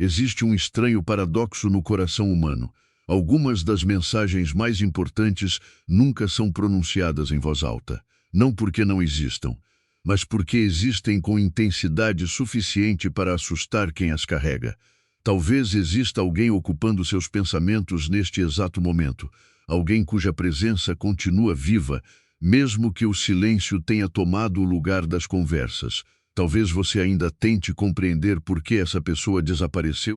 Existe um estranho paradoxo no coração humano. Algumas das mensagens mais importantes nunca são pronunciadas em voz alta. Não porque não existam, mas porque existem com intensidade suficiente para assustar quem as carrega. Talvez exista alguém ocupando seus pensamentos neste exato momento. Alguém cuja presença continua viva, mesmo que o silêncio tenha tomado o lugar das conversas. Talvez você ainda tente compreender por que essa pessoa desapareceu,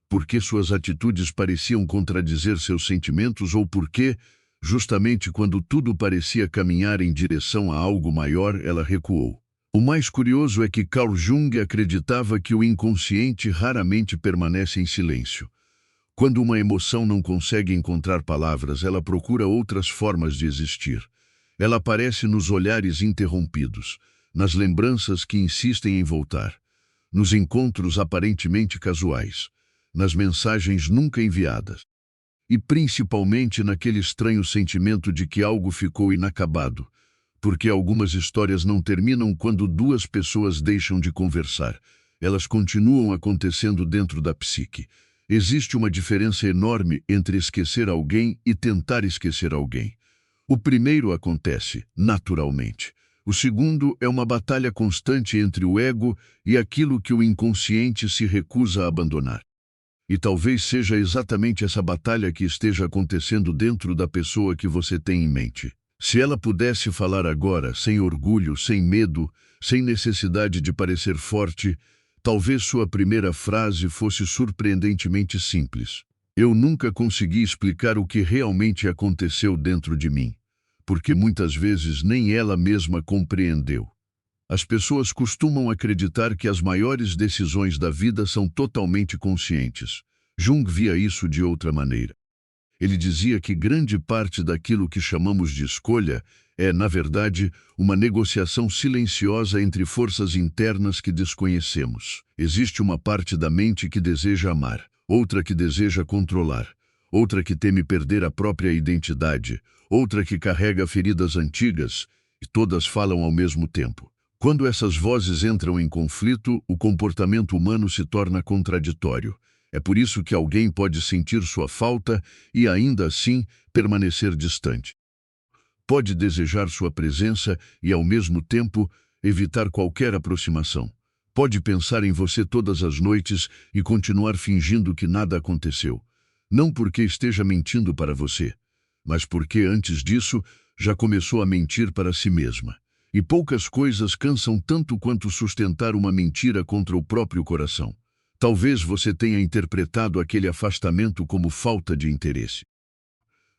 por que suas atitudes pareciam contradizer seus sentimentos ou por que, justamente quando tudo parecia caminhar em direção a algo maior, ela recuou. O mais curioso é que Carl Jung acreditava que o inconsciente raramente permanece em silêncio. Quando uma emoção não consegue encontrar palavras, ela procura outras formas de existir. Ela aparece nos olhares interrompidos, nas lembranças que insistem em voltar, nos encontros aparentemente casuais, nas mensagens nunca enviadas, e principalmente naquele estranho sentimento de que algo ficou inacabado, porque algumas histórias não terminam quando duas pessoas deixam de conversar. Elas continuam acontecendo dentro da psique. Existe uma diferença enorme entre esquecer alguém e tentar esquecer alguém. O primeiro acontece naturalmente. O segundo é uma batalha constante entre o ego e aquilo que o inconsciente se recusa a abandonar. E talvez seja exatamente essa batalha que esteja acontecendo dentro da pessoa que você tem em mente. Se ela pudesse falar agora, sem orgulho, sem medo, sem necessidade de parecer forte, talvez sua primeira frase fosse surpreendentemente simples. Eu nunca consegui explicar o que realmente aconteceu dentro de mim, porque muitas vezes nem ela mesma compreendeu. As pessoas costumam acreditar que as maiores decisões da vida são totalmente conscientes. Jung via isso de outra maneira. Ele dizia que grande parte daquilo que chamamos de escolha é, na verdade, uma negociação silenciosa entre forças internas que desconhecemos. Existe uma parte da mente que deseja amar, outra que deseja controlar, outra que teme perder a própria identidade, outra que carrega feridas antigas, e todas falam ao mesmo tempo. Quando essas vozes entram em conflito, o comportamento humano se torna contraditório. É por isso que alguém pode sentir sua falta e, ainda assim, permanecer distante. Pode desejar sua presença e, ao mesmo tempo, evitar qualquer aproximação. Pode pensar em você todas as noites e continuar fingindo que nada aconteceu. Não porque esteja mentindo para você, mas porque, antes disso, já começou a mentir para si mesma. E poucas coisas cansam tanto quanto sustentar uma mentira contra o próprio coração. Talvez você tenha interpretado aquele afastamento como falta de interesse.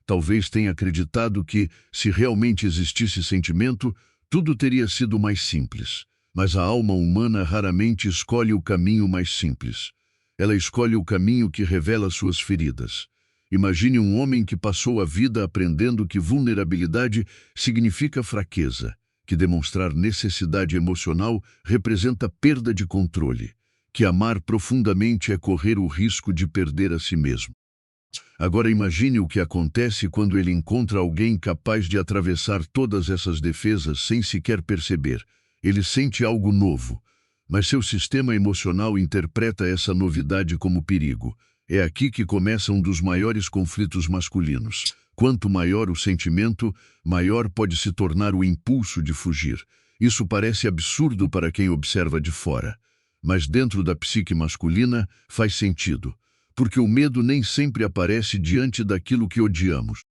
Talvez tenha acreditado que, se realmente existisse sentimento, tudo teria sido mais simples. Mas a alma humana raramente escolhe o caminho mais simples. Ela escolhe o caminho que revela suas feridas. Imagine um homem que passou a vida aprendendo que vulnerabilidade significa fraqueza, que demonstrar necessidade emocional representa perda de controle, que amar profundamente é correr o risco de perder a si mesmo. Agora imagine o que acontece quando ele encontra alguém capaz de atravessar todas essas defesas sem sequer perceber. Ele sente algo novo, mas seu sistema emocional interpreta essa novidade como perigo. É aqui que começa um dos maiores conflitos masculinos. Quanto maior o sentimento, maior pode se tornar o impulso de fugir. Isso parece absurdo para quem observa de fora, mas dentro da psique masculina faz sentido, porque o medo nem sempre aparece diante daquilo que odiamos.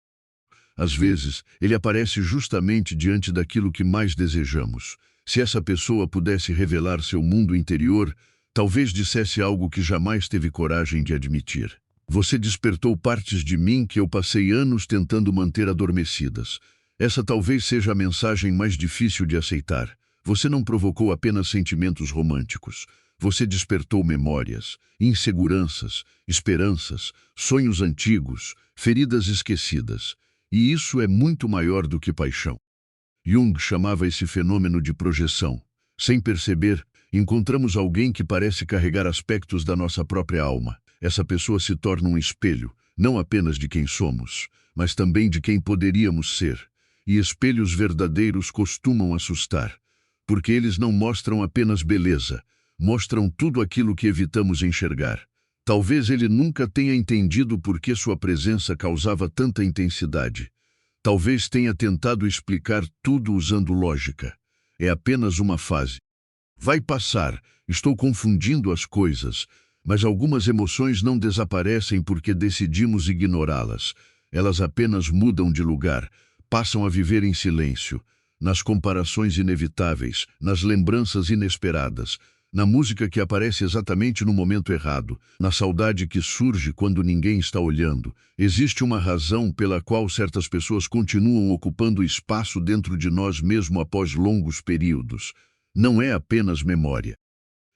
Às vezes, ele aparece justamente diante daquilo que mais desejamos. Se essa pessoa pudesse revelar seu mundo interior, talvez dissesse algo que jamais teve coragem de admitir. Você despertou partes de mim que eu passei anos tentando manter adormecidas. Essa talvez seja a mensagem mais difícil de aceitar. Você não provocou apenas sentimentos românticos. Você despertou memórias, inseguranças, esperanças, sonhos antigos, feridas esquecidas. E isso é muito maior do que paixão. Jung chamava esse fenômeno de projeção. Sem perceber, encontramos alguém que parece carregar aspectos da nossa própria alma. Essa pessoa se torna um espelho, não apenas de quem somos, mas também de quem poderíamos ser. E espelhos verdadeiros costumam assustar, porque eles não mostram apenas beleza, mostram tudo aquilo que evitamos enxergar. Talvez ele nunca tenha entendido por que sua presença causava tanta intensidade. Talvez tenha tentado explicar tudo usando lógica. É apenas uma fase. Vai passar, estou confundindo as coisas, mas algumas emoções não desaparecem porque decidimos ignorá-las. Elas apenas mudam de lugar, passam a viver em silêncio, nas comparações inevitáveis, nas lembranças inesperadas, na música que aparece exatamente no momento errado, na saudade que surge quando ninguém está olhando. Existe uma razão pela qual certas pessoas continuam ocupando espaço dentro de nós mesmo após longos períodos. Não é apenas memória.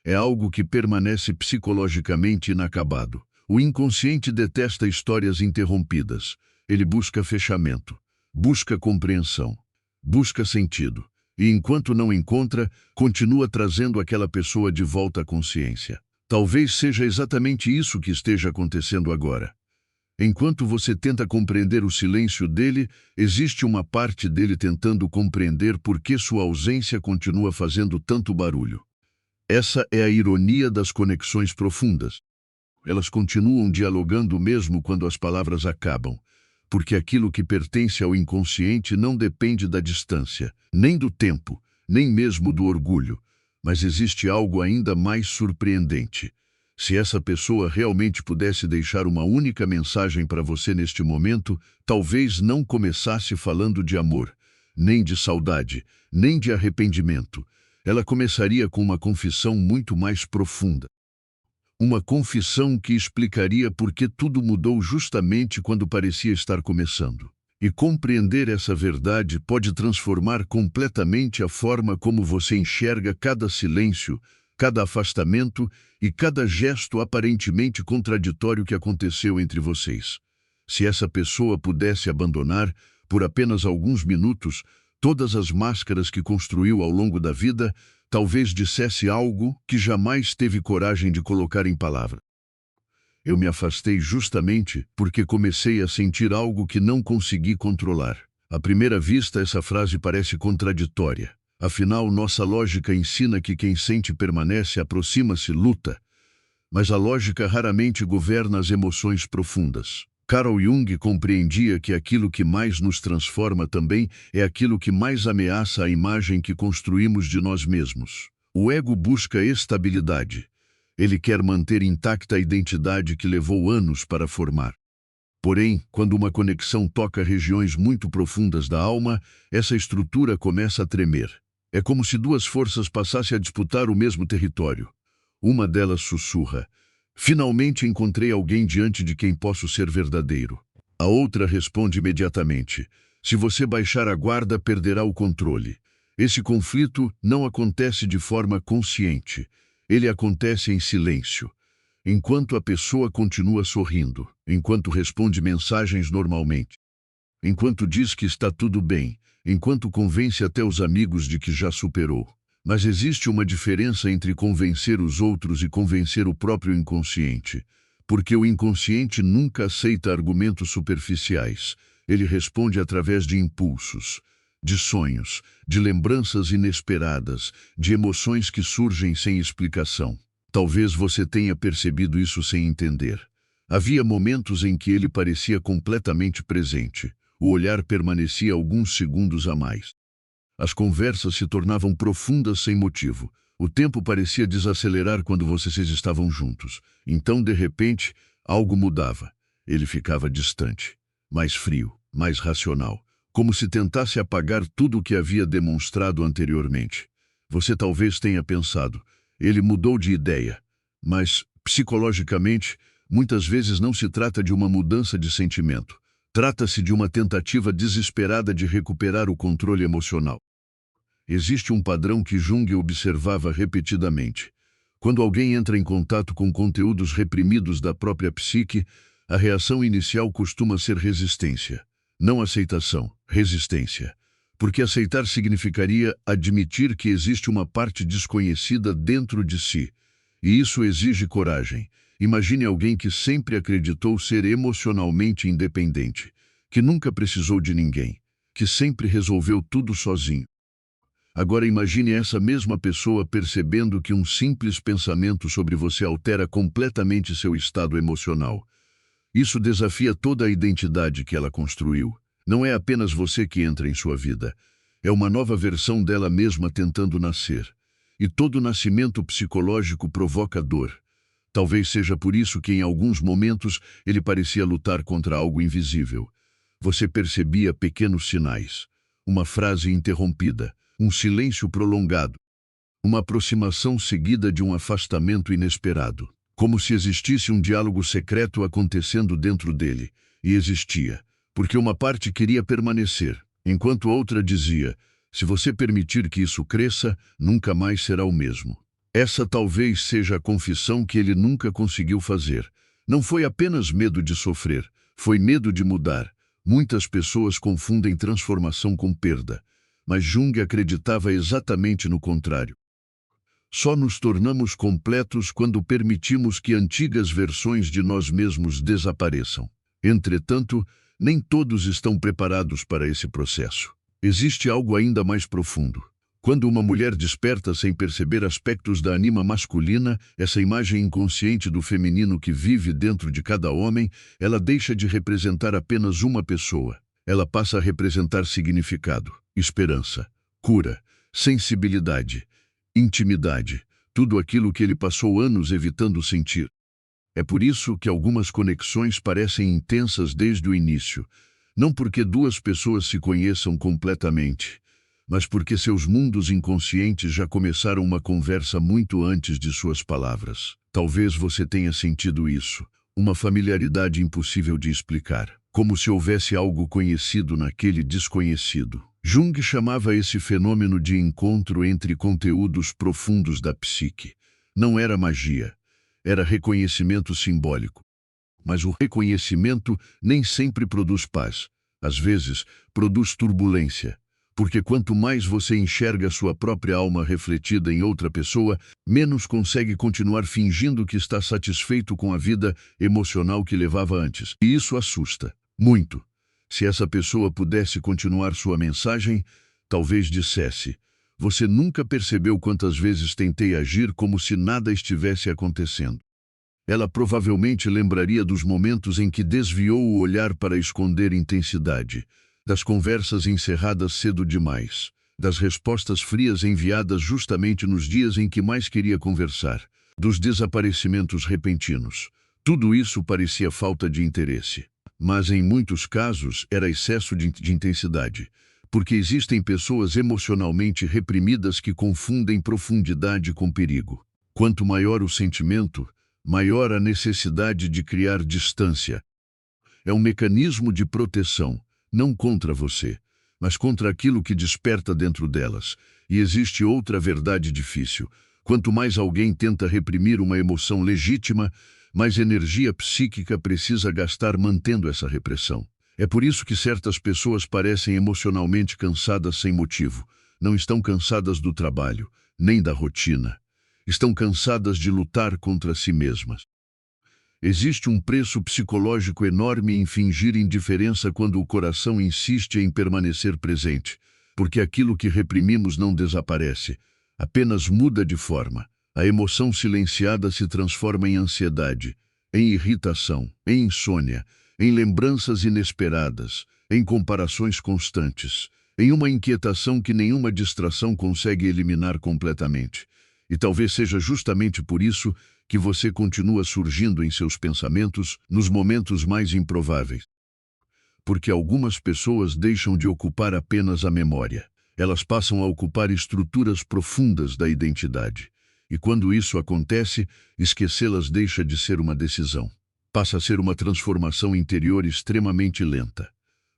É algo que permanece psicologicamente inacabado. O inconsciente detesta histórias interrompidas. Ele busca fechamento, busca compreensão, busca sentido. E enquanto não encontra, continua trazendo aquela pessoa de volta à consciência. Talvez seja exatamente isso que esteja acontecendo agora. Enquanto você tenta compreender o silêncio dele, existe uma parte dele tentando compreender por que sua ausência continua fazendo tanto barulho. Essa é a ironia das conexões profundas. Elas continuam dialogando mesmo quando as palavras acabam, porque aquilo que pertence ao inconsciente não depende da distância, nem do tempo, nem mesmo do orgulho. Mas existe algo ainda mais surpreendente. Se essa pessoa realmente pudesse deixar uma única mensagem para você neste momento, talvez não começasse falando de amor, nem de saudade, nem de arrependimento. Ela começaria com uma confissão muito mais profunda. Uma confissão que explicaria por que tudo mudou justamente quando parecia estar começando. E compreender essa verdade pode transformar completamente a forma como você enxerga cada silêncio, cada afastamento e cada gesto aparentemente contraditório que aconteceu entre vocês. Se essa pessoa pudesse abandonar, por apenas alguns minutos, todas as máscaras que construiu ao longo da vida, talvez dissesse algo que jamais teve coragem de colocar em palavras. Eu me afastei justamente porque comecei a sentir algo que não consegui controlar. À primeira vista, essa frase parece contraditória. Afinal, nossa lógica ensina que quem sente permanece, aproxima-se, luta. Mas a lógica raramente governa as emoções profundas. Carl Jung compreendia que aquilo que mais nos transforma também é aquilo que mais ameaça a imagem que construímos de nós mesmos. O ego busca estabilidade. Ele quer manter intacta a identidade que levou anos para formar. Porém, quando uma conexão toca regiões muito profundas da alma, essa estrutura começa a tremer. É como se duas forças passassem a disputar o mesmo território. Uma delas sussurra: "Finalmente encontrei alguém diante de quem posso ser verdadeiro." A outra responde imediatamente: "Se você baixar a guarda, perderá o controle." Esse conflito não acontece de forma consciente. Ele acontece em silêncio. Enquanto a pessoa continua sorrindo, enquanto responde mensagens normalmente, enquanto diz que está tudo bem, enquanto convence até os amigos de que já superou. Mas existe uma diferença entre convencer os outros e convencer o próprio inconsciente, porque o inconsciente nunca aceita argumentos superficiais. Ele responde através de impulsos, de sonhos, de lembranças inesperadas, de emoções que surgem sem explicação. Talvez você tenha percebido isso sem entender. Havia momentos em que ele parecia completamente presente. O olhar permanecia alguns segundos a mais. As conversas se tornavam profundas sem motivo. O tempo parecia desacelerar quando vocês estavam juntos. Então, de repente, algo mudava. Ele ficava distante, mais frio, mais racional, como se tentasse apagar tudo o que havia demonstrado anteriormente. Você talvez tenha pensado: ele mudou de ideia. Mas, psicologicamente, muitas vezes não se trata de uma mudança de sentimento. Trata-se de uma tentativa desesperada de recuperar o controle emocional. Existe um padrão que Jung observava repetidamente. Quando alguém entra em contato com conteúdos reprimidos da própria psique, a reação inicial costuma ser resistência. Não aceitação, resistência. Porque aceitar significaria admitir que existe uma parte desconhecida dentro de si. E isso exige coragem. Imagine alguém que sempre acreditou ser emocionalmente independente, que nunca precisou de ninguém, que sempre resolveu tudo sozinho. Agora imagine essa mesma pessoa percebendo que um simples pensamento sobre você altera completamente seu estado emocional. Isso desafia toda a identidade que ela construiu. Não é apenas você que entra em sua vida. É uma nova versão dela mesma tentando nascer. E todo nascimento psicológico provoca dor. Talvez seja por isso que em alguns momentos ele parecia lutar contra algo invisível. Você percebia pequenos sinais. Uma frase interrompida, um silêncio prolongado, uma aproximação seguida de um afastamento inesperado. Como se existisse um diálogo secreto acontecendo dentro dele. E existia, porque uma parte queria permanecer, enquanto outra dizia: se você permitir que isso cresça, nunca mais será o mesmo. Essa talvez seja a confissão que ele nunca conseguiu fazer. Não foi apenas medo de sofrer, foi medo de mudar. Muitas pessoas confundem transformação com perda, mas Jung acreditava exatamente no contrário. Só nos tornamos completos quando permitimos que antigas versões de nós mesmos desapareçam. Entretanto, nem todos estão preparados para esse processo. Existe algo ainda mais profundo. Quando uma mulher desperta sem perceber aspectos da anima masculina, essa imagem inconsciente do feminino que vive dentro de cada homem, ela deixa de representar apenas uma pessoa. Ela passa a representar significado, esperança, cura, sensibilidade, intimidade, tudo aquilo que ele passou anos evitando sentir. É por isso que algumas conexões parecem intensas desde o início, não porque duas pessoas se conheçam completamente, mas porque seus mundos inconscientes já começaram uma conversa muito antes de suas palavras. Talvez você tenha sentido isso, uma familiaridade impossível de explicar, como se houvesse algo conhecido naquele desconhecido. Jung chamava esse fenômeno de encontro entre conteúdos profundos da psique. Não era magia, era reconhecimento simbólico. Mas o reconhecimento nem sempre produz paz. Às vezes, produz turbulência. Porque quanto mais você enxerga sua própria alma refletida em outra pessoa, menos consegue continuar fingindo que está satisfeito com a vida emocional que levava antes. E isso assusta muito. Se essa pessoa pudesse continuar sua mensagem, talvez dissesse: você nunca percebeu quantas vezes tentei agir como se nada estivesse acontecendo. Ela provavelmente lembraria dos momentos em que desviou o olhar para esconder intensidade, das conversas encerradas cedo demais, das respostas frias enviadas justamente nos dias em que mais queria conversar, dos desaparecimentos repentinos. Tudo isso parecia falta de interesse. Mas em muitos casos era excesso de intensidade, porque existem pessoas emocionalmente reprimidas que confundem profundidade com perigo. Quanto maior o sentimento, maior a necessidade de criar distância. É um mecanismo de proteção, não contra você, mas contra aquilo que desperta dentro delas. E existe outra verdade difícil. Quanto mais alguém tenta reprimir uma emoção legítima, mais energia psíquica precisa gastar mantendo essa repressão. É por isso que certas pessoas parecem emocionalmente cansadas sem motivo. Não estão cansadas do trabalho, nem da rotina. Estão cansadas de lutar contra si mesmas. Existe um preço psicológico enorme em fingir indiferença quando o coração insiste em permanecer presente, porque aquilo que reprimimos não desaparece, apenas muda de forma. A emoção silenciada se transforma em ansiedade, em irritação, em insônia, em lembranças inesperadas, em comparações constantes, em uma inquietação que nenhuma distração consegue eliminar completamente. E talvez seja justamente por isso que você continua surgindo em seus pensamentos nos momentos mais improváveis. Porque algumas pessoas deixam de ocupar apenas a memória. Elas passam a ocupar estruturas profundas da identidade. E quando isso acontece, esquecê-las deixa de ser uma decisão. Passa a ser uma transformação interior extremamente lenta.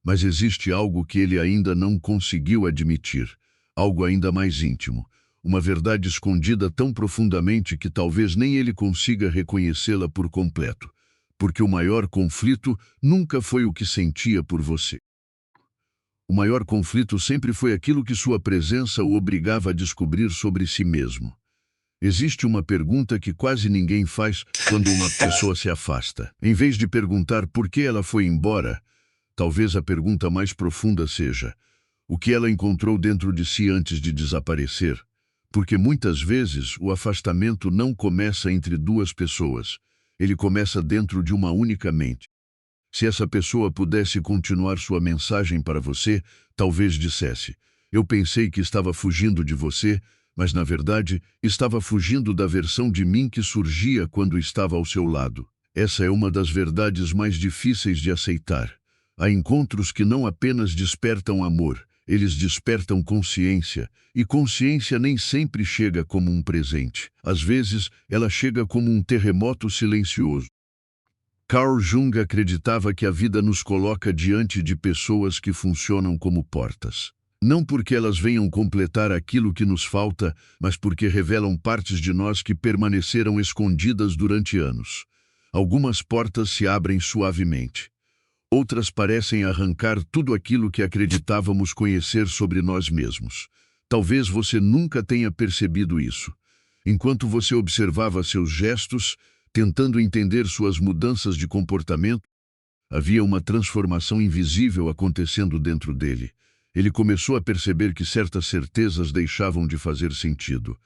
Mas existe algo que ele ainda não conseguiu admitir, algo ainda mais íntimo, uma verdade escondida tão profundamente que talvez nem ele consiga reconhecê-la por completo, porque o maior conflito nunca foi o que sentia por você. O maior conflito sempre foi aquilo que sua presença o obrigava a descobrir sobre si mesmo. Existe uma pergunta que quase ninguém faz quando uma pessoa se afasta. Em vez de perguntar por que ela foi embora, talvez a pergunta mais profunda seja: o que ela encontrou dentro de si antes de desaparecer. Porque muitas vezes o afastamento não começa entre duas pessoas, ele começa dentro de uma única mente. Se essa pessoa pudesse continuar sua mensagem para você, talvez dissesse: eu pensei que estava fugindo de você, mas na verdade estava fugindo da versão de mim que surgia quando estava ao seu lado. Essa é uma das verdades mais difíceis de aceitar. Há encontros que não apenas despertam amor, eles despertam consciência, e consciência nem sempre chega como um presente. Às vezes, ela chega como um terremoto silencioso. Carl Jung acreditava que a vida nos coloca diante de pessoas que funcionam como portas. Não porque elas venham completar aquilo que nos falta, mas porque revelam partes de nós que permaneceram escondidas durante anos. Algumas portas se abrem suavemente. Outras parecem arrancar tudo aquilo que acreditávamos conhecer sobre nós mesmos. Talvez você nunca tenha percebido isso. Enquanto você observava seus gestos, tentando entender suas mudanças de comportamento, havia uma transformação invisível acontecendo dentro dele. Ele começou a perceber que certas certezas deixavam de fazer sentido.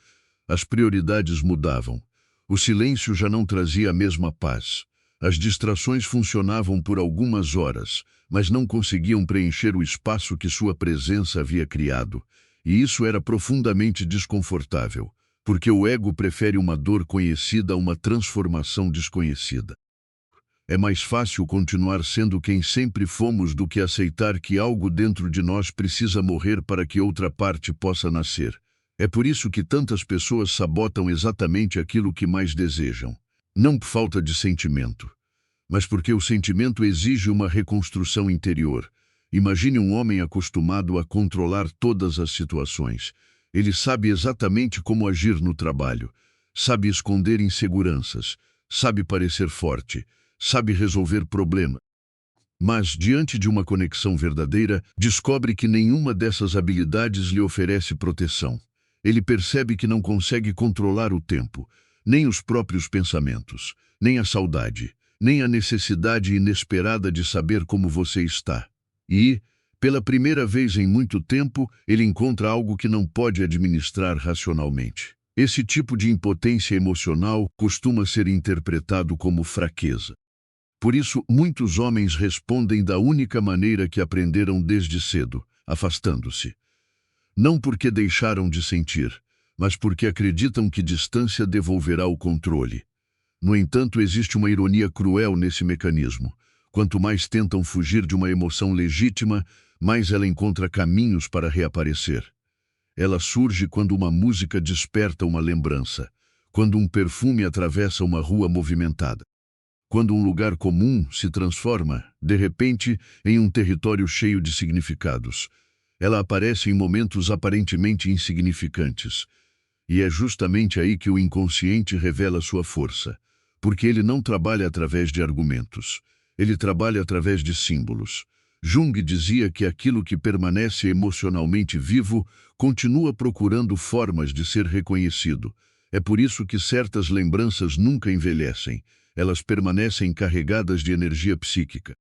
As prioridades mudavam. O silêncio já não trazia a mesma paz. As distrações funcionavam por algumas horas, mas não conseguiam preencher o espaço que sua presença havia criado. E isso era profundamente desconfortável, porque o ego prefere uma dor conhecida a uma transformação desconhecida. É mais fácil continuar sendo quem sempre fomos do que aceitar que algo dentro de nós precisa morrer para que outra parte possa nascer. É por isso que tantas pessoas sabotam exatamente aquilo que mais desejam. Não por falta de sentimento, mas porque o sentimento exige uma reconstrução interior. Imagine um homem acostumado a controlar todas as situações. Ele sabe exatamente como agir no trabalho, sabe esconder inseguranças, sabe parecer forte, sabe resolver problemas. Mas, diante de uma conexão verdadeira, descobre que nenhuma dessas habilidades lhe oferece proteção. Ele percebe que não consegue controlar o tempo, nem os próprios pensamentos, nem a saudade, nem a necessidade inesperada de saber como você está. E, pela primeira vez em muito tempo, ele encontra algo que não pode administrar racionalmente. Esse tipo de impotência emocional costuma ser interpretado como fraqueza. Por isso, muitos homens respondem da única maneira que aprenderam desde cedo, afastando-se. Não porque deixaram de sentir, mas porque acreditam que distância devolverá o controle. No entanto, existe uma ironia cruel nesse mecanismo. Quanto mais tentam fugir de uma emoção legítima, mais ela encontra caminhos para reaparecer. Ela surge quando uma música desperta uma lembrança, quando um perfume atravessa uma rua movimentada, quando um lugar comum se transforma, de repente, em um território cheio de significados. Ela aparece em momentos aparentemente insignificantes. E é justamente aí que o inconsciente revela sua força, porque ele não trabalha através de argumentos, ele trabalha através de símbolos. Jung dizia que aquilo que permanece emocionalmente vivo continua procurando formas de ser reconhecido. É por isso que certas lembranças nunca envelhecem, elas permanecem carregadas de energia psíquica.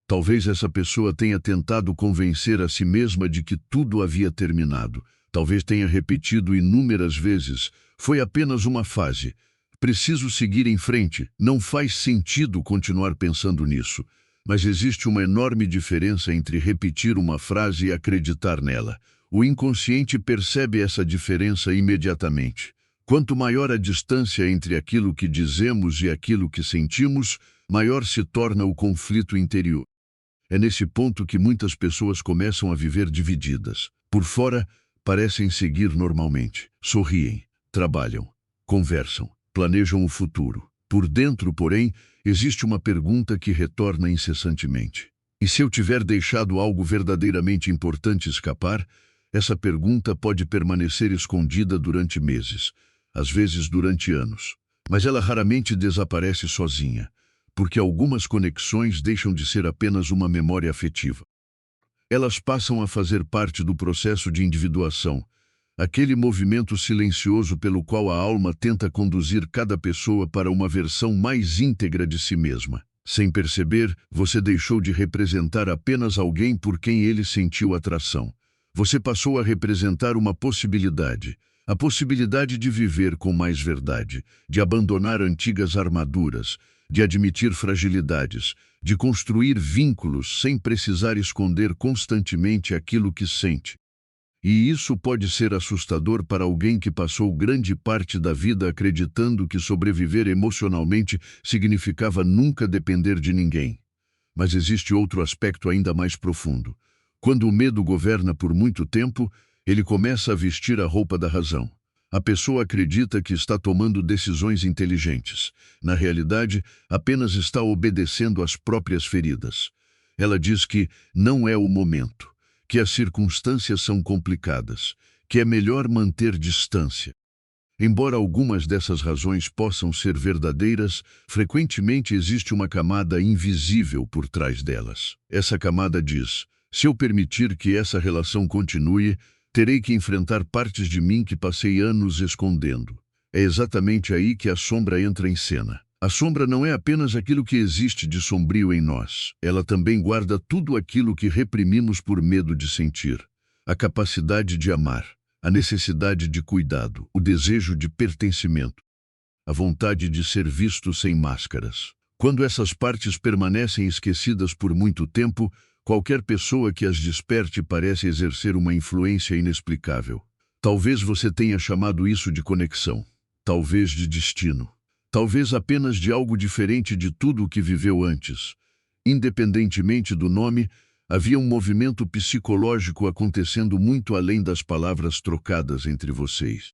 Talvez essa pessoa tenha tentado convencer a si mesma de que tudo havia terminado. Talvez tenha repetido inúmeras vezes: foi apenas uma fase. Preciso seguir em frente. Não faz sentido continuar pensando nisso. Mas existe uma enorme diferença entre repetir uma frase e acreditar nela. O inconsciente percebe essa diferença imediatamente. Quanto maior a distância entre aquilo que dizemos e aquilo que sentimos, maior se torna o conflito interior. É nesse ponto que muitas pessoas começam a viver divididas. Por fora, parecem seguir normalmente. Sorriem, trabalham, conversam, planejam o futuro. Por dentro, porém, existe uma pergunta que retorna incessantemente. E se eu tiver deixado algo verdadeiramente importante escapar, essa pergunta pode permanecer escondida durante meses, às vezes durante anos. Mas ela raramente desaparece sozinha, porque algumas conexões deixam de ser apenas uma memória afetiva. Elas passam a fazer parte do processo de individuação, aquele movimento silencioso pelo qual a alma tenta conduzir cada pessoa para uma versão mais íntegra de si mesma. Sem perceber, você deixou de representar apenas alguém por quem ele sentiu atração. Você passou a representar uma possibilidade, a possibilidade de viver com mais verdade, de abandonar antigas armaduras, de admitir fragilidades, de construir vínculos sem precisar esconder constantemente aquilo que sente. E isso pode ser assustador para alguém que passou grande parte da vida acreditando que sobreviver emocionalmente significava nunca depender de ninguém. Mas existe outro aspecto ainda mais profundo. Quando o medo governa por muito tempo, ele começa a vestir a roupa da razão. A pessoa acredita que está tomando decisões inteligentes. Na realidade, apenas está obedecendo às próprias feridas. Ela diz que não é o momento, que as circunstâncias são complicadas, que é melhor manter distância. Embora algumas dessas razões possam ser verdadeiras, frequentemente existe uma camada invisível por trás delas. Essa camada diz: se eu permitir que essa relação continue, terei que enfrentar partes de mim que passei anos escondendo. É exatamente aí que a sombra entra em cena. A sombra não é apenas aquilo que existe de sombrio em nós. Ela também guarda tudo aquilo que reprimimos por medo de sentir. A capacidade de amar, a necessidade de cuidado, o desejo de pertencimento, a vontade de ser visto sem máscaras. Quando essas partes permanecem esquecidas por muito tempo, qualquer pessoa que as desperte parece exercer uma influência inexplicável. Talvez você tenha chamado isso de conexão, talvez de destino, talvez apenas de algo diferente de tudo o que viveu antes. Independentemente do nome, havia um movimento psicológico acontecendo muito além das palavras trocadas entre vocês.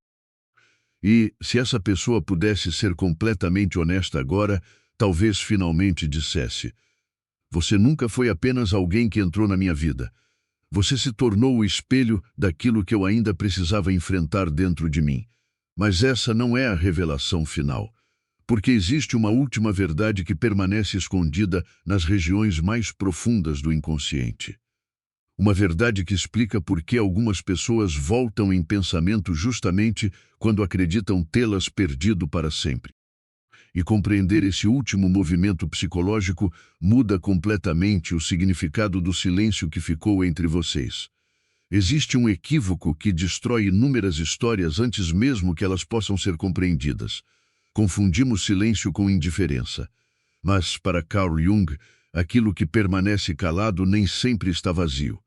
E, se essa pessoa pudesse ser completamente honesta agora, talvez finalmente dissesse: você nunca foi apenas alguém que entrou na minha vida. Você se tornou o espelho daquilo que eu ainda precisava enfrentar dentro de mim. Mas essa não é a revelação final, porque existe uma última verdade que permanece escondida nas regiões mais profundas do inconsciente. Uma verdade que explica por que algumas pessoas voltam em pensamento justamente quando acreditam tê-las perdido para sempre. E compreender esse último movimento psicológico muda completamente o significado do silêncio que ficou entre vocês. Existe um equívoco que destrói inúmeras histórias antes mesmo que elas possam ser compreendidas. Confundimos silêncio com indiferença. Mas, para Carl Jung, aquilo que permanece calado nem sempre está vazio.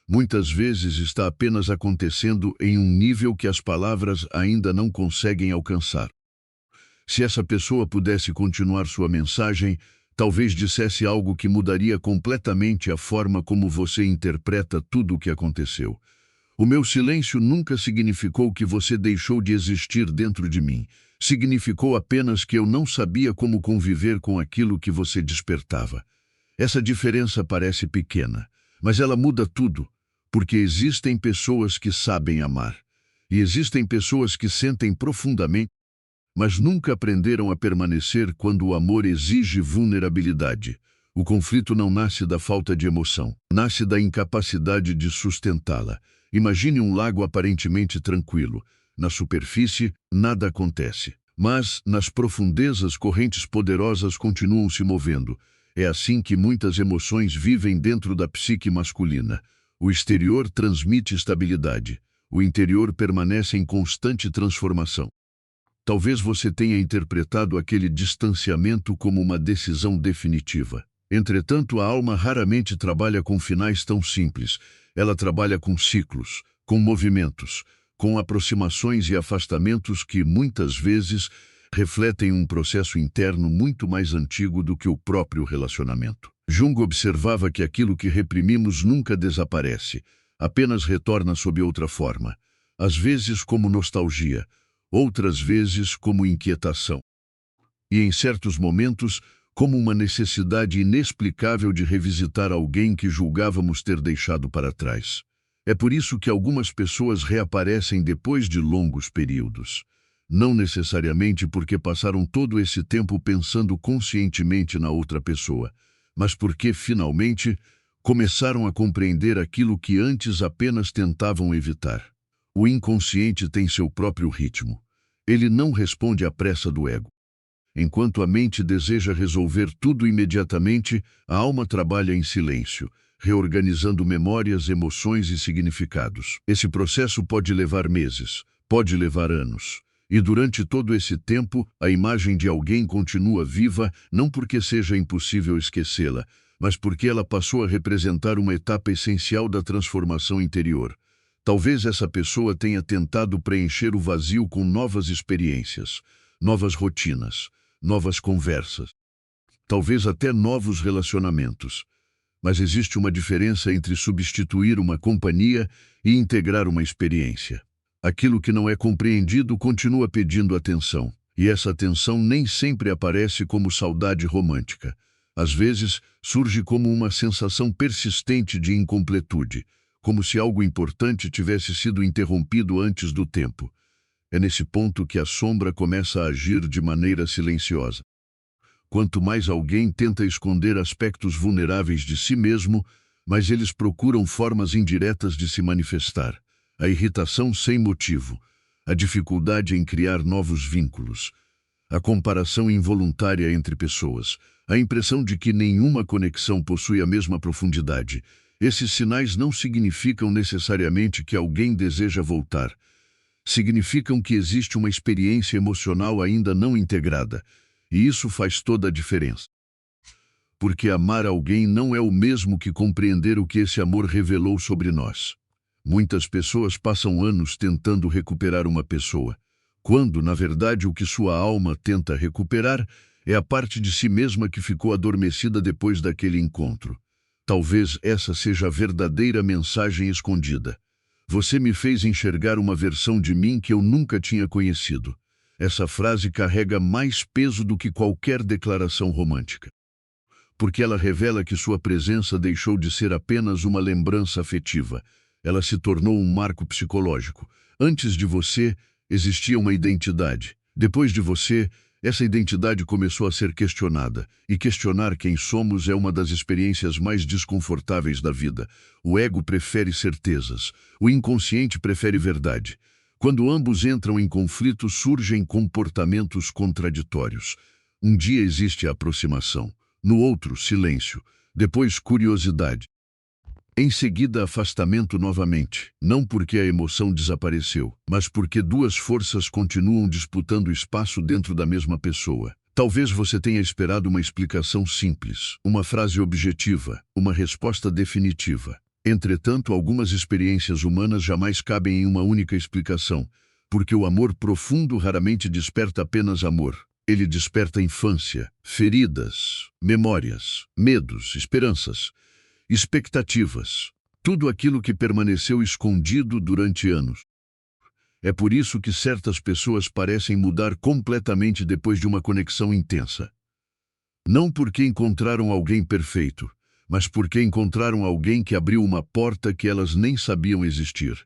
Muitas vezes está apenas acontecendo em um nível que as palavras ainda não conseguem alcançar. Se essa pessoa pudesse continuar sua mensagem, talvez dissesse algo que mudaria completamente a forma como você interpreta tudo o que aconteceu. O meu silêncio nunca significou que você deixou de existir dentro de mim. Significou apenas que eu não sabia como conviver com aquilo que você despertava. Essa diferença parece pequena, mas ela muda tudo, porque existem pessoas que sabem amar. E existem pessoas que sentem profundamente, mas nunca aprenderam a permanecer quando o amor exige vulnerabilidade. O conflito não nasce da falta de emoção, nasce da incapacidade de sustentá-la. Imagine um lago aparentemente tranquilo. Na superfície, nada acontece. Mas, nas profundezas, correntes poderosas continuam se movendo. É assim que muitas emoções vivem dentro da psique masculina. O exterior transmite estabilidade. O interior permanece em constante transformação. Talvez você tenha interpretado aquele distanciamento como uma decisão definitiva. Entretanto, a alma raramente trabalha com finais tão simples. Ela trabalha com ciclos, com movimentos, com aproximações e afastamentos que, muitas vezes, refletem um processo interno muito mais antigo do que o próprio relacionamento. Jung observava que aquilo que reprimimos nunca desaparece, apenas retorna sob outra forma, às vezes como nostalgia, outras vezes como inquietação. E em certos momentos, como uma necessidade inexplicável de revisitar alguém que julgávamos ter deixado para trás. É por isso que algumas pessoas reaparecem depois de longos períodos. Não necessariamente porque passaram todo esse tempo pensando conscientemente na outra pessoa, mas porque, finalmente, começaram a compreender aquilo que antes apenas tentavam evitar. O inconsciente tem seu próprio ritmo. Ele não responde à pressa do ego. Enquanto a mente deseja resolver tudo imediatamente, a alma trabalha em silêncio, reorganizando memórias, emoções e significados. Esse processo pode levar meses, pode levar anos. E durante todo esse tempo, a imagem de alguém continua viva, não porque seja impossível esquecê-la, mas porque ela passou a representar uma etapa essencial da transformação interior. Talvez essa pessoa tenha tentado preencher o vazio com novas experiências, novas rotinas, novas conversas, talvez até novos relacionamentos. Mas existe uma diferença entre substituir uma companhia e integrar uma experiência. Aquilo que não é compreendido continua pedindo atenção, e essa atenção nem sempre aparece como saudade romântica. Às vezes, surge como uma sensação persistente de incompletude, como se algo importante tivesse sido interrompido antes do tempo. É nesse ponto que a sombra começa a agir de maneira silenciosa. Quanto mais alguém tenta esconder aspectos vulneráveis de si mesmo, mais eles procuram formas indiretas de se manifestar. A irritação sem motivo, a dificuldade em criar novos vínculos, a comparação involuntária entre pessoas, a impressão de que nenhuma conexão possui a mesma profundidade. Esses sinais não significam necessariamente que alguém deseja voltar. Significam que existe uma experiência emocional ainda não integrada, e isso faz toda a diferença. Porque amar alguém não é o mesmo que compreender o que esse amor revelou sobre nós. Muitas pessoas passam anos tentando recuperar uma pessoa, quando, na verdade, o que sua alma tenta recuperar é a parte de si mesma que ficou adormecida depois daquele encontro. Talvez essa seja a verdadeira mensagem escondida. Você me fez enxergar uma versão de mim que eu nunca tinha conhecido. Essa frase carrega mais peso do que qualquer declaração romântica. Porque ela revela que sua presença deixou de ser apenas uma lembrança afetiva. Ela se tornou um marco psicológico. Antes de você, existia uma identidade. Depois de você, essa identidade começou a ser questionada. E questionar quem somos é uma das experiências mais desconfortáveis da vida. O ego prefere certezas. O inconsciente prefere verdade. Quando ambos entram em conflito, surgem comportamentos contraditórios. Um dia existe a aproximação, no outro, silêncio, depois curiosidade. Em seguida, afastamento novamente, não porque a emoção desapareceu, mas porque duas forças continuam disputando espaço dentro da mesma pessoa. Talvez você tenha esperado uma explicação simples, uma frase objetiva, uma resposta definitiva. Entretanto, algumas experiências humanas jamais cabem em uma única explicação, porque o amor profundo raramente desperta apenas amor. Ele desperta infância, feridas, memórias, medos, esperanças, expectativas, tudo aquilo que permaneceu escondido durante anos. É por isso que certas pessoas parecem mudar completamente depois de uma conexão intensa. Não porque encontraram alguém perfeito, mas porque encontraram alguém que abriu uma porta que elas nem sabiam existir.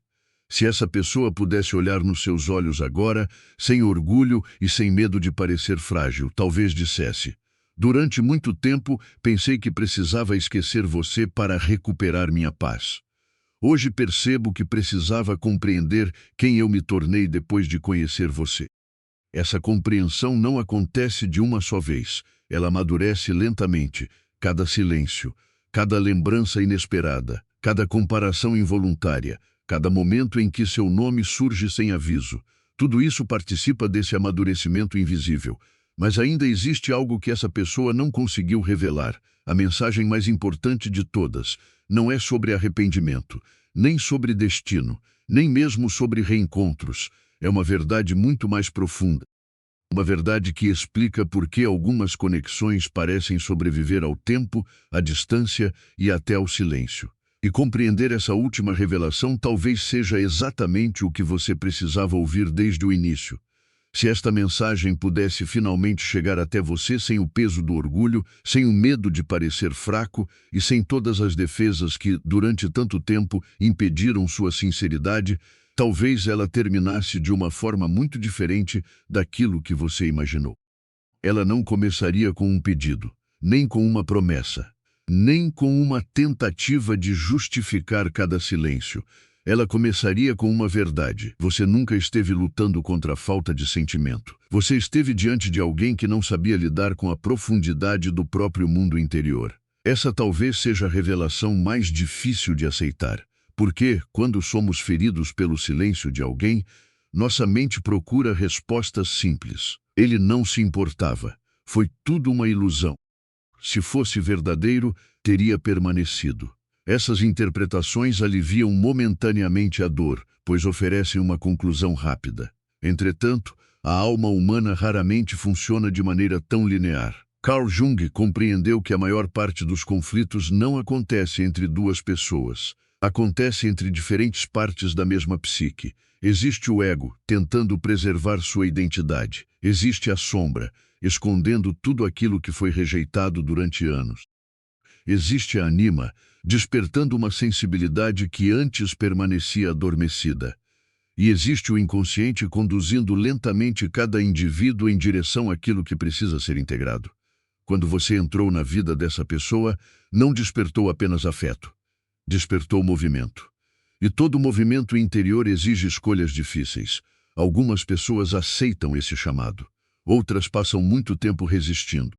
Se essa pessoa pudesse olhar nos seus olhos agora, sem orgulho e sem medo de parecer frágil, talvez dissesse: durante muito tempo, pensei que precisava esquecer você para recuperar minha paz. Hoje percebo que precisava compreender quem eu me tornei depois de conhecer você. Essa compreensão não acontece de uma só vez. Ela amadurece lentamente. Cada silêncio, cada lembrança inesperada, cada comparação involuntária, cada momento em que seu nome surge sem aviso. Tudo isso participa desse amadurecimento invisível. Mas ainda existe algo que essa pessoa não conseguiu revelar. A mensagem mais importante de todas não é sobre arrependimento, nem sobre destino, nem mesmo sobre reencontros. É uma verdade muito mais profunda. Uma verdade que explica por que algumas conexões parecem sobreviver ao tempo, à distância e até ao silêncio. E compreender essa última revelação talvez seja exatamente o que você precisava ouvir desde o início. Se esta mensagem pudesse finalmente chegar até você sem o peso do orgulho, sem o medo de parecer fraco e sem todas as defesas que, durante tanto tempo, impediram sua sinceridade, talvez ela terminasse de uma forma muito diferente daquilo que você imaginou. Ela não começaria com um pedido, nem com uma promessa, nem com uma tentativa de justificar cada silêncio. Ela começaria com uma verdade. Você nunca esteve lutando contra a falta de sentimento. Você esteve diante de alguém que não sabia lidar com a profundidade do próprio mundo interior. Essa talvez seja a revelação mais difícil de aceitar, porque, quando somos feridos pelo silêncio de alguém, nossa mente procura respostas simples. Ele não se importava. Foi tudo uma ilusão. Se fosse verdadeiro, teria permanecido. Essas interpretações aliviam momentaneamente a dor, pois oferecem uma conclusão rápida. Entretanto, a alma humana raramente funciona de maneira tão linear. Carl Jung compreendeu que a maior parte dos conflitos não acontece entre duas pessoas. Acontece entre diferentes partes da mesma psique. Existe o ego, tentando preservar sua identidade. Existe a sombra, escondendo tudo aquilo que foi rejeitado durante anos. Existe a anima, despertando uma sensibilidade que antes permanecia adormecida. E existe o inconsciente conduzindo lentamente cada indivíduo em direção àquilo que precisa ser integrado. Quando você entrou na vida dessa pessoa, não despertou apenas afeto. Despertou movimento. E todo movimento interior exige escolhas difíceis. Algumas pessoas aceitam esse chamado. Outras passam muito tempo resistindo.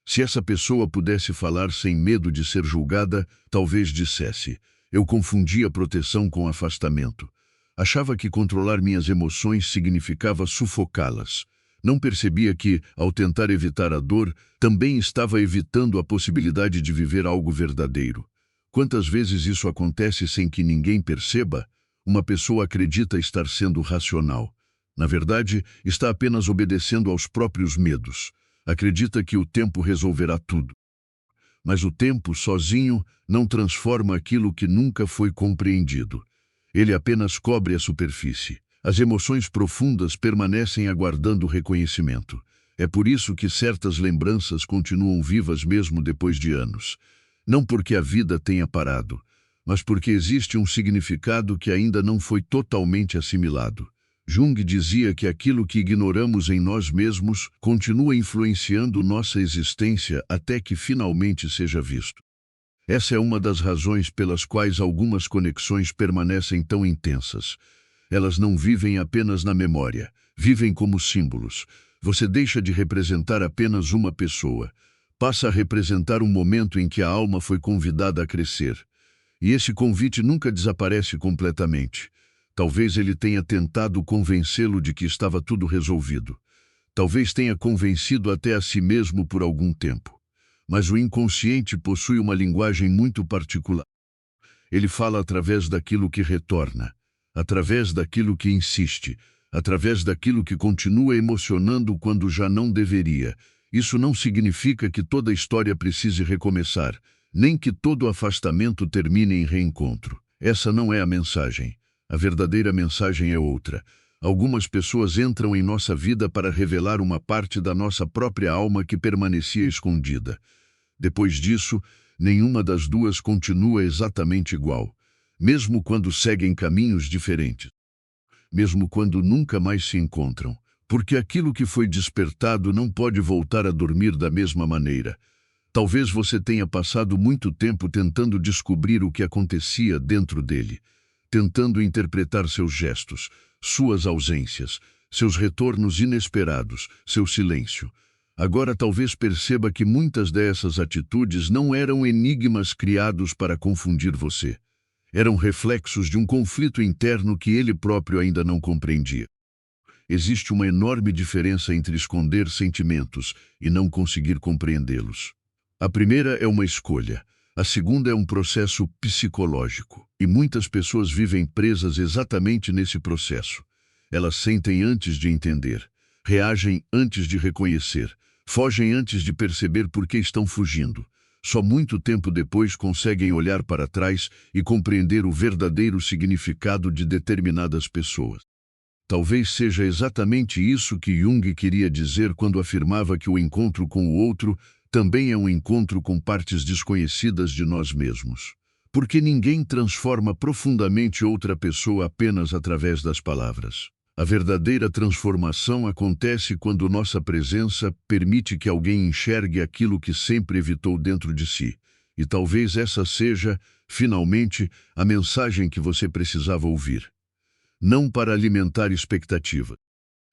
Se essa pessoa pudesse falar sem medo de ser julgada, talvez dissesse: eu confundia proteção com afastamento. Achava que controlar minhas emoções significava sufocá-las. Não percebia que, ao tentar evitar a dor, também estava evitando a possibilidade de viver algo verdadeiro. Quantas vezes isso acontece sem que ninguém perceba? Uma pessoa acredita estar sendo racional. Na verdade, está apenas obedecendo aos próprios medos. Acredita que o tempo resolverá tudo. Mas o tempo, sozinho, não transforma aquilo que nunca foi compreendido. Ele apenas cobre a superfície. As emoções profundas permanecem aguardando reconhecimento. É por isso que certas lembranças continuam vivas mesmo depois de anos. Não porque a vida tenha parado, mas porque existe um significado que ainda não foi totalmente assimilado. Jung dizia que aquilo que ignoramos em nós mesmos continua influenciando nossa existência até que finalmente seja visto. Essa é uma das razões pelas quais algumas conexões permanecem tão intensas. Elas não vivem apenas na memória, vivem como símbolos. Você deixa de representar apenas uma pessoa. Passa a representar um momento em que a alma foi convidada a crescer. E esse convite nunca desaparece completamente. Talvez ele tenha tentado convencê-lo de que estava tudo resolvido. Talvez tenha convencido até a si mesmo por algum tempo. Mas o inconsciente possui uma linguagem muito particular. Ele fala através daquilo que retorna, através daquilo que insiste, através daquilo que continua emocionando quando já não deveria. Isso não significa que toda história precise recomeçar, nem que todo afastamento termine em reencontro. Essa não é a mensagem. A verdadeira mensagem é outra. Algumas pessoas entram em nossa vida para revelar uma parte da nossa própria alma que permanecia escondida. Depois disso, nenhuma das duas continua exatamente igual, mesmo quando seguem caminhos diferentes, mesmo quando nunca mais se encontram, porque aquilo que foi despertado não pode voltar a dormir da mesma maneira. Talvez você tenha passado muito tempo tentando descobrir o que acontecia dentro dele, tentando interpretar seus gestos, suas ausências, seus retornos inesperados, seu silêncio. Agora talvez perceba que muitas dessas atitudes não eram enigmas criados para confundir você. Eram reflexos de um conflito interno que ele próprio ainda não compreendia. Existe uma enorme diferença entre esconder sentimentos e não conseguir compreendê-los. A primeira é uma escolha. A segunda é um processo psicológico, e muitas pessoas vivem presas exatamente nesse processo. Elas sentem antes de entender, reagem antes de reconhecer, fogem antes de perceber por que estão fugindo. Só muito tempo depois conseguem olhar para trás e compreender o verdadeiro significado de determinadas pessoas. Talvez seja exatamente isso que Jung queria dizer quando afirmava que o encontro com o outro também é um encontro com partes desconhecidas de nós mesmos. Porque ninguém transforma profundamente outra pessoa apenas através das palavras. A verdadeira transformação acontece quando nossa presença permite que alguém enxergue aquilo que sempre evitou dentro de si. E talvez essa seja, finalmente, a mensagem que você precisava ouvir. Não para alimentar expectativa.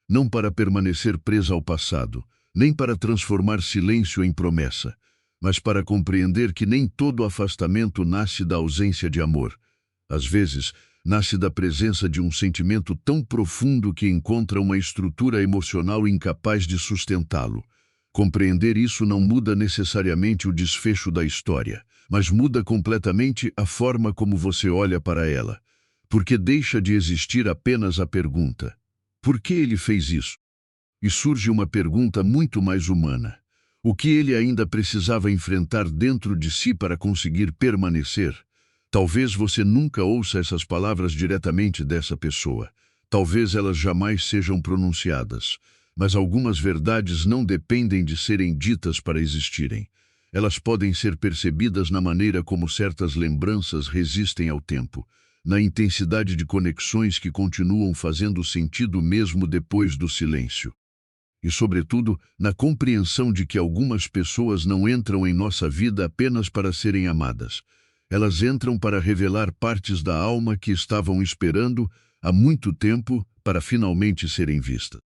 Não para permanecer presa ao passado, nem para transformar silêncio em promessa, mas para compreender que nem todo afastamento nasce da ausência de amor. Às vezes, nasce da presença de um sentimento tão profundo que encontra uma estrutura emocional incapaz de sustentá-lo. Compreender isso não muda necessariamente o desfecho da história, mas muda completamente a forma como você olha para ela, porque deixa de existir apenas a pergunta: por que ele fez isso? E surge uma pergunta muito mais humana: o que ele ainda precisava enfrentar dentro de si para conseguir permanecer? Talvez você nunca ouça essas palavras diretamente dessa pessoa. Talvez elas jamais sejam pronunciadas. Mas algumas verdades não dependem de serem ditas para existirem. Elas podem ser percebidas na maneira como certas lembranças resistem ao tempo, na intensidade de conexões que continuam fazendo sentido mesmo depois do silêncio. E, sobretudo, na compreensão de que algumas pessoas não entram em nossa vida apenas para serem amadas. Elas entram para revelar partes da alma que estavam esperando há muito tempo para finalmente serem vistas.